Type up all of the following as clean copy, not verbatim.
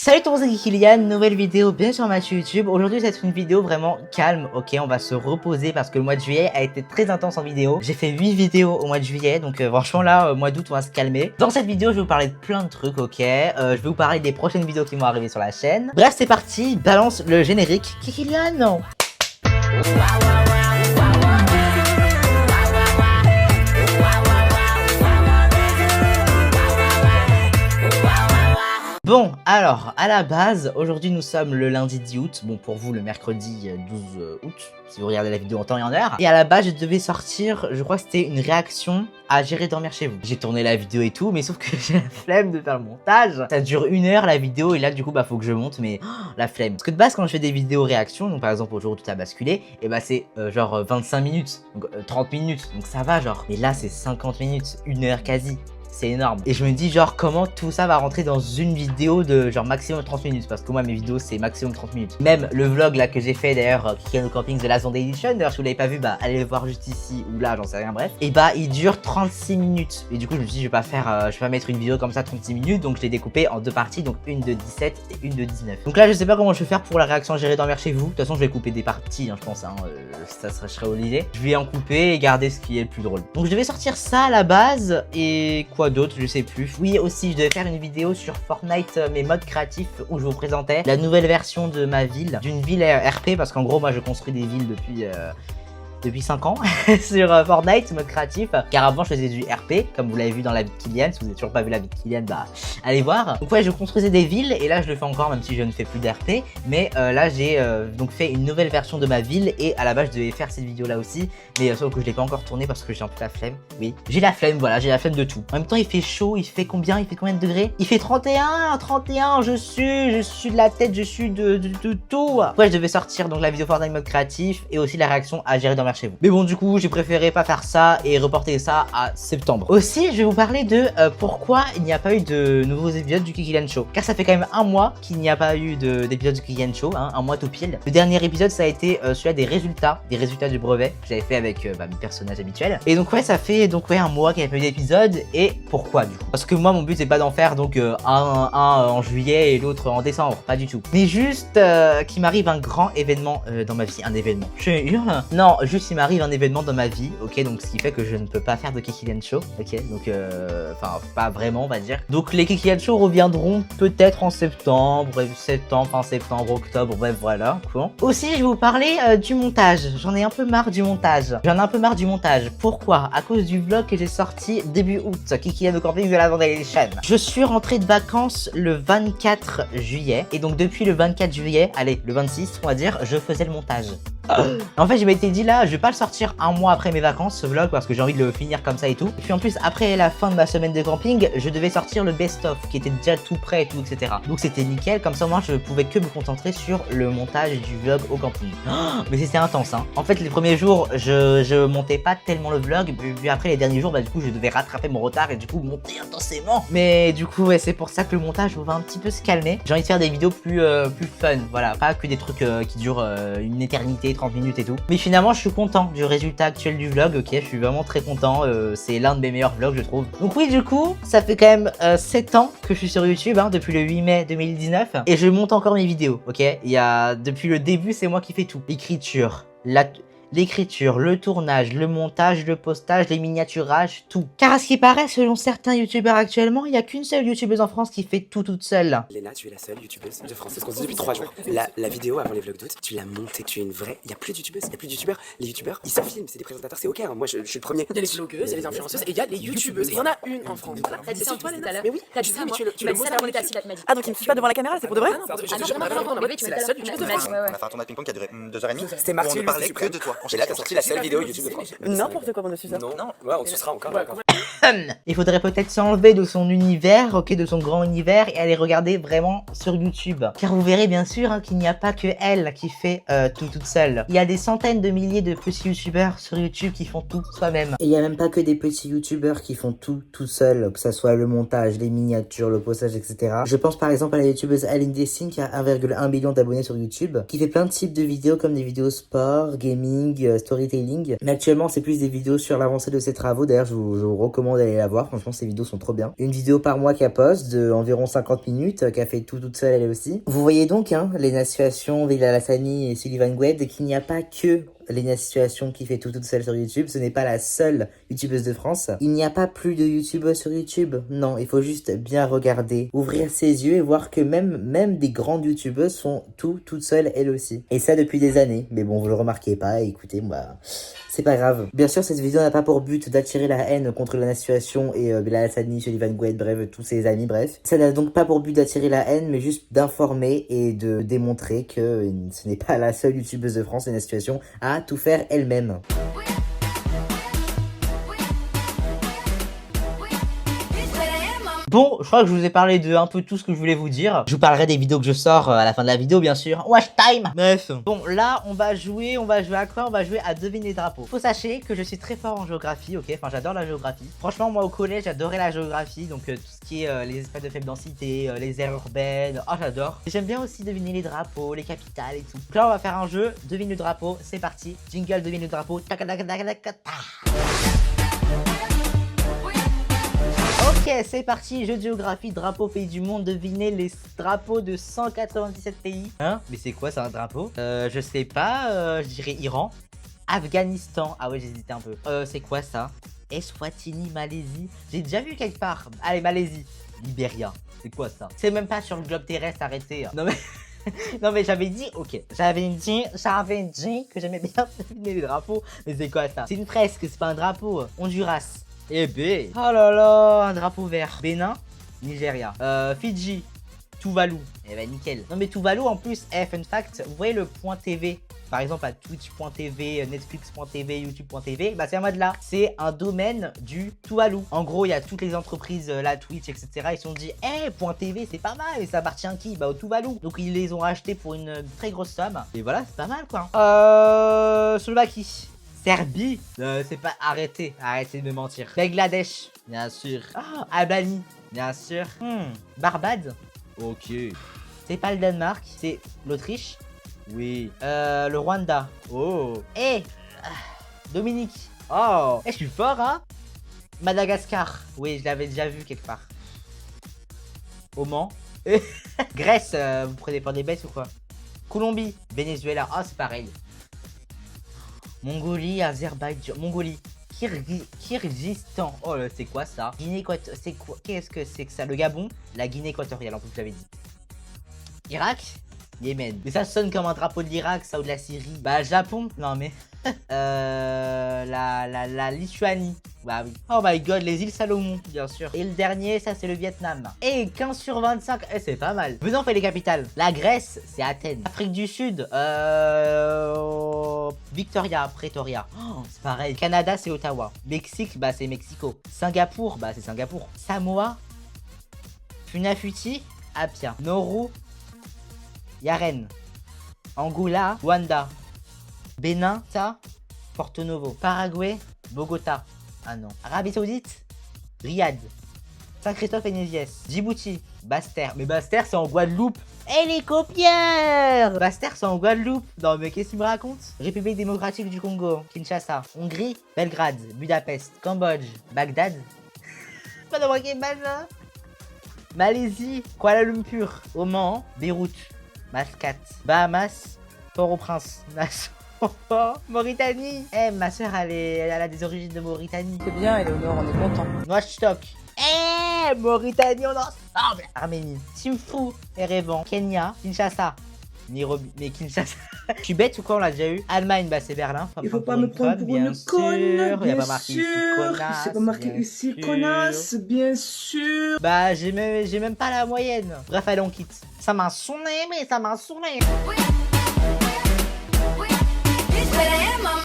Salut tout le monde, c'est Kylian, nouvelle vidéo bien sur ma chaîne YouTube. Aujourd'hui c'est une vidéo vraiment calme, ok, on va se reposer parce que le mois de juillet a été très intense en vidéo. J'ai fait 8 vidéos au mois de juillet, donc franchement là, mois d'août on va se calmer. Dans cette vidéo je vais vous parler de plein de trucs, ok, je vais vous parler des prochaines vidéos qui vont arriver sur la chaîne. Bref c'est parti, balance le générique. Kylian. Bon, alors, à la base, aujourd'hui nous sommes le lundi 10 août, bon pour vous le mercredi 12 août, si vous regardez la vidéo en temps et en heure. Et à la base, je devais sortir, je crois que c'était une réaction à J'irai dormir chez vous. J'ai tourné la vidéo et tout, mais sauf que j'ai la flemme de faire le montage. Ça dure 1 heure la vidéo et là du coup bah faut que je monte, mais la flemme. Parce que de base quand je fais des vidéos réactions, donc par exemple au jour où tout a basculé, et bah c'est genre 25 minutes, donc 30 minutes, donc ça va genre. Mais là c'est 50 minutes, 1 heure quasi. C'est énorme. Et je me dis genre comment tout ça va rentrer dans une vidéo de genre maximum 30 minutes. Parce que moi mes vidéos c'est maximum 30 minutes. Même le vlog là que j'ai fait d'ailleurs, Kylian Camping de la Zone Edition. D'ailleurs si vous l'avez pas vu, bah allez le voir juste ici ou là, j'en sais rien, bref. Et bah il dure 36 minutes. Et du coup je me suis dit je vais pas faire, je vais pas mettre une vidéo comme ça 36 minutes. Donc je l'ai découpé en deux parties, donc une de 17 et une de 19. Donc là je sais pas comment je vais faire pour la réaction J'irai dormir chez vous. De toute façon je vais couper des parties, hein, je pense, hein, ça serait obligé. Je vais en couper et garder ce qui est le plus drôle. Donc je devais sortir ça à la base. Et quoi d'autre, je sais plus. Oui aussi je devais faire une vidéo sur Fortnite, mes modes créatifs, où je vous présentais la nouvelle version de ma ville, d'une ville RP, parce qu'en gros moi je construis des villes depuis 5 ans sur Fortnite, mode créatif, car avant je faisais du RP, comme vous l'avez vu dans la vie de Kylian. Si vous n'avez toujours pas vu la vie de Kylian, bah allez voir. Donc ouais, je construisais des villes, et là je le fais encore, même si je ne fais plus d'RP, mais là j'ai donc fait une nouvelle version de ma ville, et à la base je devais faire cette vidéo là aussi, mais sauf que je l'ai pas encore tournée parce que j'ai un peu la flemme. Oui, j'ai la flemme, voilà, j'ai la flemme de tout. En même temps il fait chaud, il fait combien? Il fait combien de degrés? Il fait 31, je suis de la tête, je suis de tout. Ouais, je devais sortir donc la vidéo Fortnite mode créatif, et aussi la réaction à J'irai dormir chez vous. Mais bon, du coup, j'ai préféré pas faire ça et reporter ça à septembre. Aussi, je vais vous parler de pourquoi il n'y a pas eu de nouveaux épisodes du Kylian Show. Car ça fait quand même un mois qu'il n'y a pas eu d'épisode du Kylian Show, hein, un mois tout pile. Le dernier épisode, ça a été celui-là des résultats du brevet que j'avais fait avec mes personnages habituels. Et donc ouais, ça fait donc ouais un mois qu'il n'y a pas eu d'épisode. Et pourquoi du coup? Parce que moi, mon but c'est pas d'en faire donc un en juillet et l'autre en décembre, pas du tout. Mais juste qu'il m'arrive un grand événement dans ma vie, un événement. Non, juste il m'arrive un événement dans ma vie, ok, donc ce qui fait que je ne peux pas faire de Kylian Show, ok, donc enfin pas vraiment on va dire. Donc les Kylian Show reviendront peut-être en septembre, fin septembre, octobre, bref voilà, quoi. Aussi je vais vous parler du montage, j'en ai un peu marre du montage. Pourquoi? À cause du vlog que j'ai sorti début août, Kylian Camping de la Zone Edition. Je suis rentré de vacances le 24 juillet, et donc depuis le 24 juillet, allez, le 26 on va dire, je faisais le montage. En fait je m'étais dit là je vais pas le sortir un mois après mes vacances ce vlog parce que j'ai envie de le finir comme ça et tout. Et puis en plus après la fin de ma semaine de camping je devais sortir le best of qui était déjà tout prêt et tout etc. Donc c'était nickel, comme ça moi je pouvais que me concentrer sur le montage du vlog au camping. Mais c'était intense hein. En fait les premiers jours je montais pas tellement le vlog, puis après les derniers jours bah du coup je devais rattraper mon retard et du coup monter intensément. Mais du coup ouais c'est pour ça que le montage va un petit peu se calmer. J'ai envie de faire des vidéos plus fun, voilà, pas que des trucs qui durent une éternité, 30 minutes et tout. Mais finalement je suis content du résultat actuel du vlog, ok, je suis vraiment très content, c'est l'un de mes meilleurs vlogs je trouve. Donc oui du coup ça fait quand même 7 ans que je suis sur YouTube, hein, depuis le 8 mai 2019, et je monte encore mes vidéos, ok. Depuis le début c'est moi qui fais tout, l'écriture, le tournage, le montage, le postage, les miniaturages, tout. Car à ce qui paraît, selon certains youtubeurs actuellement, il n'y a qu'une seule youtubeuse en France qui fait tout toute seule. Léna, tu es la seule youtubeuse de France, c'est ce qu'on se dit depuis 3 jours. La vidéo avant les vlogs d'août, tu l'as montée, tu es une vraie... Il n'y a plus de youtubeuses, il n'y a plus de youtubeurs. Les youtubeurs, ils se filment, c'est des présentateurs, c'est ok, hein. Moi je suis le premier. Il y a les vlogueuses, il y a les influenceuses, et il y a les youtubeuses. Et il y en a une en France. T'as dit ça toi tout à l'heure? Mais oui, t'as dit ça, mais tu le montres avant l'état. Ah donc il me suit pas devant la caméra, c'est pour de vrai? Ah non, c'est la seule youtubeuse de France. On a fait un tournoi de ping-pong qui a duré 2h30. C'était On Martine, ne parlait que de toi. Et là t'as sorti la seule vidéo YouTube de France. N'importe quoi, on a su ça. Non, ouais, on se sera encore. Il faudrait peut-être s'enlever de son univers, ok, de son grand univers, et aller regarder vraiment sur YouTube. Car vous verrez bien sûr hein, qu'il n'y a pas que elle qui fait tout toute seule. Il y a des centaines de milliers de petits youtubeurs sur YouTube qui font tout soi-même. Et il n'y a même pas que des petits youtubeurs qui font tout seul, que ça soit le montage, les miniatures, le postage, etc. Je pense par exemple à la youtubeuse Aline Dessing qui a 1,1 million d'abonnés sur YouTube, qui fait plein de types de vidéos comme des vidéos sport, gaming, storytelling. Mais actuellement, c'est plus des vidéos sur l'avancée de ses travaux. D'ailleurs, je vous recommande d'aller la voir. Franchement, ces vidéos sont trop bien. Une vidéo par mois qu'elle poste de environ 50 minutes, qu'elle fait toute seule elle aussi. Vous voyez donc, hein, Lena Situation, Villa Lassani et Sullivan Gwed, qu'il n'y a pas que Lena Situation qui fait toute seule sur YouTube. Ce n'est pas la seule youtubeuse de France. Il n'y a pas plus de youtubeuses sur YouTube. Non, il faut juste bien regarder, ouvrir ses yeux et voir que même des grandes youtubeuses font toutes seules elles aussi. Et ça depuis des années. Mais bon, vous le remarquez pas, écoutez, bah, c'est pas grave. Bien sûr, cette vidéo n'a pas pour but d'attirer la haine contre Lena Situation et Bella Hassani, Sullivan Gwed, bref, tous ses amis, bref. Ça n'a donc pas pour but d'attirer la haine, mais juste d'informer et de démontrer que ce n'est pas la seule youtubeuse de France, Lena Situation, à tout faire elle-même. Bon, je crois que je vous ai parlé de un peu tout ce que je voulais vous dire. Je vous parlerai des vidéos que je sors à la fin de la vidéo, bien sûr. Watch time. Bref. Bon, là, on va jouer à quoi? On va jouer à deviner les drapeaux. Faut sachez que je suis très fort en géographie, ok? Enfin, j'adore la géographie. Franchement, moi, au collège, j'adorais la géographie. Donc, tout ce qui est les espaces de faible densité, les aires urbaines. Oh, j'adore. J'aime bien aussi deviner les drapeaux, les capitales et tout. Donc là, on va faire un jeu. Devine le drapeau. C'est parti. Jingle, devine le drapeau. Ok, c'est parti, jeu de géographie, drapeau pays du monde, devinez les drapeaux de 197 pays. Hein? Mais c'est quoi, c'est un drapeau? Je sais pas, je dirais Iran. Afghanistan, ah ouais, j'hésitais un peu. C'est quoi ça? Eswatini, Malaisie. J'ai déjà vu quelque part. Allez, Malaisie. Libéria, c'est quoi ça? C'est même pas sur le globe terrestre, arrêtez. Non mais... non mais j'avais dit, ok, j'avais dit que j'aimais bien deviner les drapeaux. Mais c'est quoi ça? C'est une fresque, c'est pas un drapeau. Honduras. Eh ben, oh là là, un drapeau vert. Bénin, Nigeria, Fidji, Tuvalu. Eh ben nickel. Non mais Tuvalu en plus, fun fact, vous voyez le point TV, par exemple à Twitch.tv, Netflix.tv, YouTube.tv, bah c'est un mode là. C'est un domaine du Tuvalu. En gros, il y a toutes les entreprises, la Twitch, etc. Ils se sont dit, .tv c'est pas mal, et ça appartient à qui? Bah au Tuvalu. Donc ils les ont rachetés pour une très grosse somme. Et voilà, c'est pas mal quoi. Slovaquie. Serbie, c'est pas... Arrêtez de me mentir. Bangladesh, bien sûr. Albanie, bien sûr. Barbade, ok. C'est pas le Danemark, c'est l'Autriche. Oui. Le Rwanda. Oh. Dominique. Oh. Je suis fort, hein. Madagascar. Oui, je l'avais déjà vu quelque part. Oman. Grèce, vous prenez pour des bêtes ou quoi? Colombie. Venezuela. Oh, c'est pareil. Mongolie, Azerbaïdjan, Mongolie, Kyrgyzstan. Oh là, c'est quoi ça? Guinée équatoriale, c'est quoi? Qu'est-ce que c'est que ça? Le Gabon, la Guinée équatoriale, en plus, je l'avais dit. Irak, Yémen. Mais ça sonne comme un drapeau de l'Irak, ça, ou de la Syrie. Bah, Japon, non mais... la Lituanie. Bah oui. Oh my god, les îles Salomon, bien sûr. Et le dernier, ça c'est le Vietnam. Et 15 sur 25, c'est pas mal. Venons, on fait les capitales. La Grèce, c'est Athènes. Afrique du Sud, Victoria, Pretoria. Oh, c'est pareil. Canada, c'est Ottawa. Mexique, bah c'est Mexico. Singapour, bah c'est Singapour. Samoa, Funafuti, Apia. Nauru, Yaren. Angola, Rwanda. Bénin, ça, Porto Novo. Paraguay, Bogota. Ah non. Arabie Saoudite, Riyad. Saint-Christophe et Néziès. Djibouti, Basse-Terre. Mais Basse-Terre, c'est en Guadeloupe. Et les copieurs! Basse-Terre, c'est en Guadeloupe. Non, mais qu'est-ce qu'il me raconte? République démocratique du Congo, Kinshasa. Hongrie, Belgrade, Budapest, Cambodge, Bagdad. Pas d'avoir qui est mal là. Malaisie, Kuala Lumpur, Oman, Beyrouth, Mascate, Bahamas, Port-au-Prince, Nassau. Mauritanie. Ma soeur elle a des origines de Mauritanie. C'est bien, Eleonore, on est content. Nouakchott. Mauritanie, on ensemble. Arménie, Thimphu, Erevan, Kenya, Kinshasa. Nairobi, mais Kinshasa. Je suis bête ou quoi, on l'a déjà eu? Allemagne, bah c'est Berlin. Il faut pas me prendre pour une conne, bien sûr. C'est pas marqué ici connasse, bien sûr. Bah j'ai même pas la moyenne. Bref, allez, on quitte. Ça m'a sonné, mais ça m'a sonné.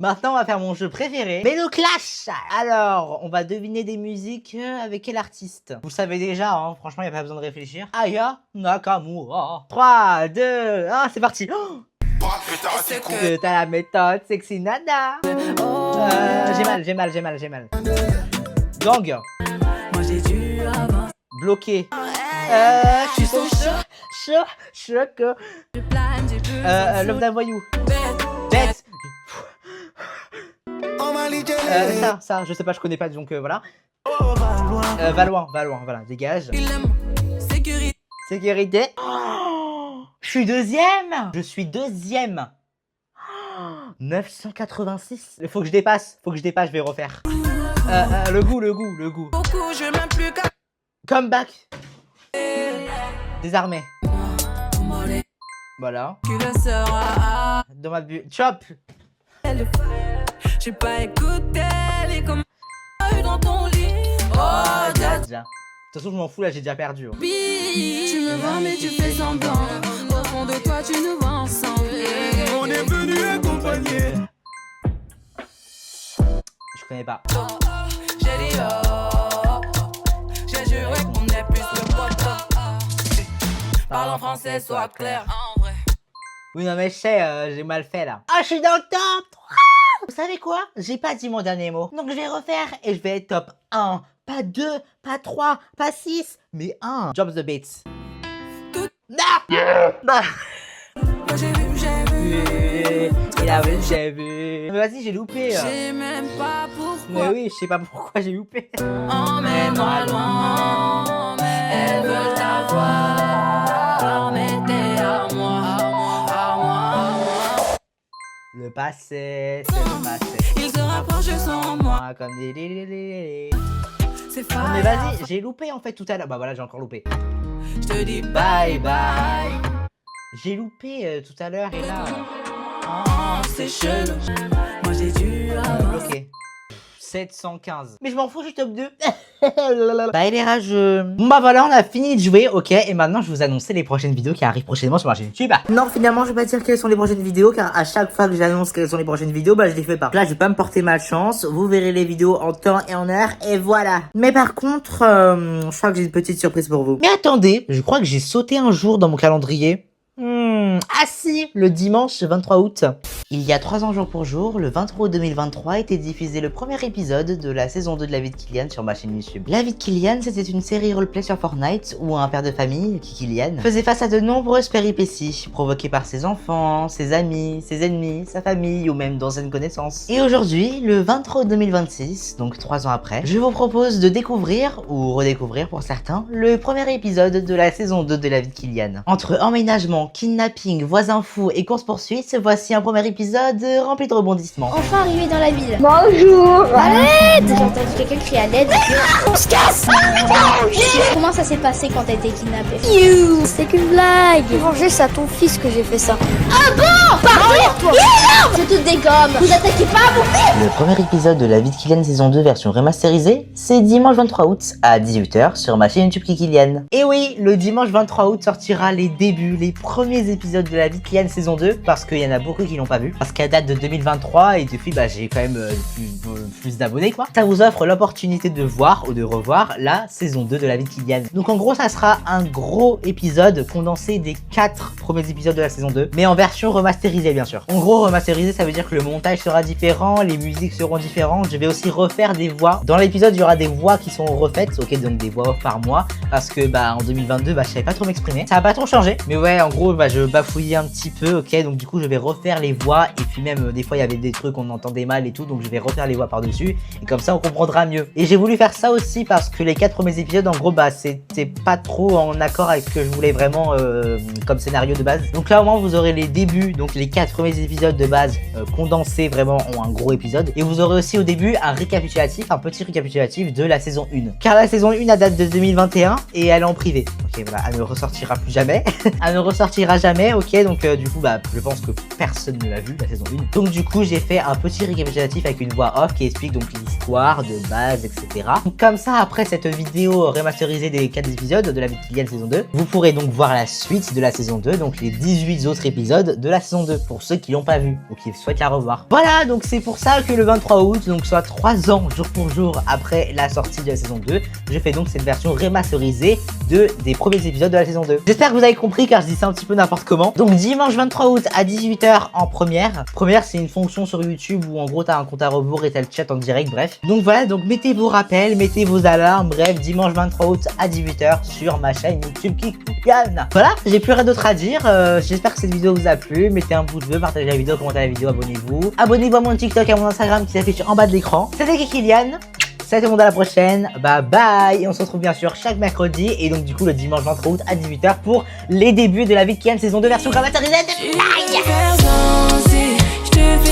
Maintenant, on va faire mon jeu préféré, mais le clash. Alors, on va deviner des musiques avec quel artiste? Vous le savez déjà, hein, franchement, il n'y a pas besoin de réfléchir. Aya Nakamura. 3, 2, 1, c'est parti. Oh, t'as la méthode, sexy nada. J'ai mal. Gang. Bloqué. Je suis so choc. L'homme d'un voyou. Bête. Ça, je sais pas, je connais pas, donc voilà. Va loin, voilà, dégage. Sécurité. Oh, je suis deuxième. 986. Il faut que je dépasse, je vais refaire. Le goût. Comeback. Désarmé. Voilà. Dans ma bulle. Chop. J'ai pas écouté les commentaires dans ton lit. Oh, Déjà. De toute façon, je m'en fous, là, j'ai déjà perdu. tu me vois, mais tu fais semblant. Au fond de toi, tu nous vois ensemble. On est venu accompagner. Je connais pas. J'ai dit oh. J'ai juré qu'on est plus que potes. Parle en français, sois clair. En vrai. Oui, non, mais je sais, j'ai mal fait, là. Ah, je suis dans le top 3. Vous savez quoi? J'ai pas dit mon dernier mot. Donc, je vais refaire et je vais être top 1. Pas 2, pas 3, pas 6, mais 1. Drop the beats. Moi, j'ai vu. J'ai vu. Mais vas-y, j'ai loupé. J'ai même pas pourquoi. Mais oui, je sais pas pourquoi j'ai loupé. Emmène-moi loin. Elles veulent t'avoir. Mais t'es à moi. Le passé, c'est le passé. Il se rapproche de son moi. Ah, comme des... C'est Non, fire. mais vas-y, j'ai loupé en fait tout à l'heure. Bah voilà, j'ai encore loupé. Je te dis Bye bye. J'ai loupé tout à l'heure et là. oh, c'est chelou. Moi j'ai dû avoir. Ok. 715. Mais je m'en fous, je suis top 2. Bah les rageux. Bon bah voilà, on a fini de jouer, ok. Et maintenant, je vais vous annoncer les prochaines vidéos qui arrivent prochainement sur ma chaîne YouTube. Non, finalement, je vais pas dire quelles sont les prochaines vidéos, car à chaque fois que j'annonce quelles sont les prochaines vidéos, bah je les fais pas. Là, je vais pas me porter malchance. Vous verrez les vidéos en temps et en heure, et voilà. Mais par contre, je crois que j'ai une petite surprise pour vous. Mais attendez, je crois que j'ai sauté un jour dans mon calendrier. Ah si, le dimanche 23 août. Il y a 3 ans jour pour jour, le 23 août 2023 était diffusé le premier épisode de la saison 2 de La vie de Kylian sur ma chaîne YouTube. La vie de Kylian, c'était une série roleplay sur Fortnite où un père de famille, Kylian, faisait face à de nombreuses péripéties provoquées par ses enfants, ses amis, ses ennemis, sa famille ou même d'anciennes connaissances. Et aujourd'hui, le 23 août 2026, donc 3 ans après, je vous propose de découvrir, ou redécouvrir pour certains, le premier épisode de la saison 2 de La vie de Kylian. Entre emménagement, kidnapping, voisins fous et course-poursuite, voici un premier épisode rempli de rebondissements. Enfin arrivé dans la ville. Bonjour. À l'aide! J'ai entendu quelqu'un crier à l'aide. On se casse! Comment ça s'est passé quand t'as été kidnappée? C'est qu'une blague. Venger, c'est à ton fils que j'ai fait ça. Ah bon? Pardon! Je te dégomme. Vous attaquez pas à mon fils! Le premier épisode de La vie de Kylian saison 2 version remasterisée, c'est dimanche 23 août à 18h sur ma chaîne YouTube Kylian. Et oui, le dimanche 23 août sortira les débuts, les premiers épisodes de La vie de Kylian saison 2, parce qu'il y en a beaucoup qui l'ont pas vu. Parce qu'à date de 2023, et depuis, bah j'ai quand même plus d'abonnés quoi. Ça vous offre l'opportunité de voir ou de revoir la saison 2 de La vie de Kylian. Donc en gros, ça sera un gros épisode condensé des 4 premiers épisodes de la saison 2, mais en version remasterisée bien sûr. En gros, remasterisé, ça veut dire que le montage sera différent, les musiques seront différentes. Je vais aussi refaire des voix. Dans l'épisode, il y aura des voix qui sont refaites, ok, donc des voix off par mois, parce que bah en 2022, bah je savais pas trop m'exprimer. Ça a pas trop changé, mais ouais, en gros, bah je bafouillais un petit peu, ok, donc du coup, je vais refaire les voix, et puis même des fois, il y avait des trucs on entendait mal et tout, donc je vais refaire les voix par-dessus, et comme ça, on comprendra mieux. Et j'ai voulu faire ça aussi parce que les 4 premiers épisodes, en gros, bah c'était pas trop en accord avec ce que je voulais vraiment comme scénario de base. Donc là, au moins, vous aurez les débuts, donc les 4 premiers épisodes de base condensés vraiment en un gros épisode, et vous aurez aussi au début un récapitulatif, un petit récapitulatif de la saison 1. Car la saison 1 date de 2021 et elle est en privé. Ok, voilà, elle ne ressortira plus jamais. Elle ne ressortira jamais, ok, donc du coup, bah je pense que personne ne l'a vu, la saison 1. Donc du coup, j'ai fait un petit récapitulatif avec une voix off qui explique donc l'histoire de base, etc. Donc comme ça, après cette vidéo remasterisée des 4 épisodes de La vie de Kylian saison 2, vous pourrez donc voir la suite de la saison 2, donc les 18 autres épisodes de la saison 2, pour ceux qui l'ont pas vu ou qui souhaitent la revoir. Voilà, donc c'est pour ça que le 23 août, donc soit 3 ans jour pour jour après la sortie de la saison 2, je fais donc cette version remasterisée des premiers épisodes de la saison 2. J'espère que vous avez compris car je dis ça un petit peu n'importe comment. Donc dimanche 23 août à 18h en première. Première, c'est une fonction sur YouTube où en gros t'as un compte à rebours et t'as le chat en direct, bref. Donc voilà, donc mettez vos rappels, mettez vos alarmes, bref, dimanche 23 août à 18h sur ma chaîne YouTube Kikoukan. Voilà, j'ai plus rien d'autre à dire. J'espère que cette vidéo vous a plu. Mettez un pouce bleu, partagez la vidéo, commentez la vidéo, abonnez-vous. Abonnez-vous à mon TikTok et à mon Instagram qui s'affiche en bas de l'écran. C'était Kikilian. C'était tout le monde, à la prochaine, bye bye. Et on se retrouve bien sûr chaque mercredi et donc du coup le dimanche 23 août à 18h pour les débuts de la vie de Kian saison 2 version grammarisée. Bye.